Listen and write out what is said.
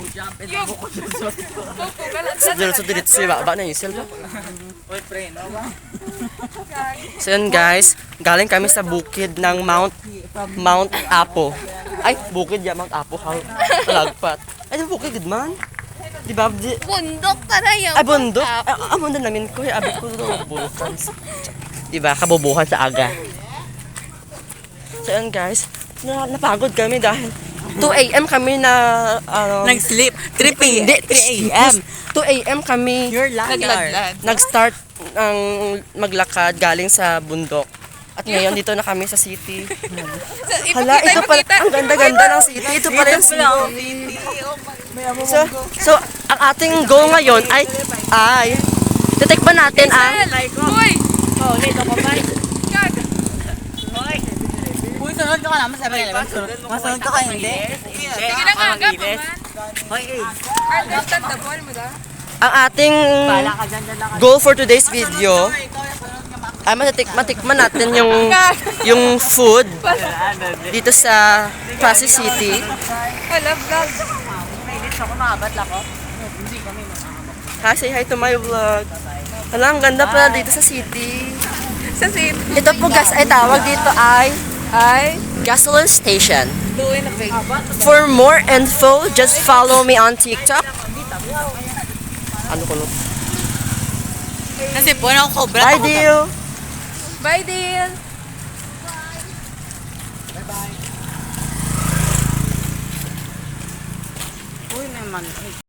yan. So dito sa baba na yung silba. So yun guys, galing kami sa bukid ng Mount Apo. Ay, bukid ya, Mount Apo. Lagpat. Ay, bukid good man. Di ba? Bundok tara yung Ay, bundok. Amo na namin ko. Abi ko doon bukan. Di ba? Kabubuhan sa aga. So yun guys, napagod kami dahil 2 a.m. kami na Nag-sleep. 3 Hindi, 3 a.m. 2 a.m. kami You're liar. nag-start ng maglakad galing sa bundok. At ngayon dito na kami sa city. Hala, ito pala, ang ganda-ganda ng city. Ito pala yung city. So ang ating goal ngayon ay titikman natin ang Uy! Oh, dito ko ba? Uy, sunod ka naman sa 7-Eleven. Masunod ka hindi. Sige na nga, gapaman. Hoy, Understandable mo da? ang ating bala ka dyan lang. goal for today's video ay matikman natin yung food dito sa Pasig City. Hala, vlog. Ako maabat lang ko. Hi, say hi to my vlog. Hala, ang ganda pala dito sa city. Sa same. Ito po guys ay tawag dito ay Ay, gasoline station. doing a fake. For more info, just follow me on TikTok. Ano ko no? Kasi po na ako cobra. Bye, deal! Bye, Dale. Uy, may man.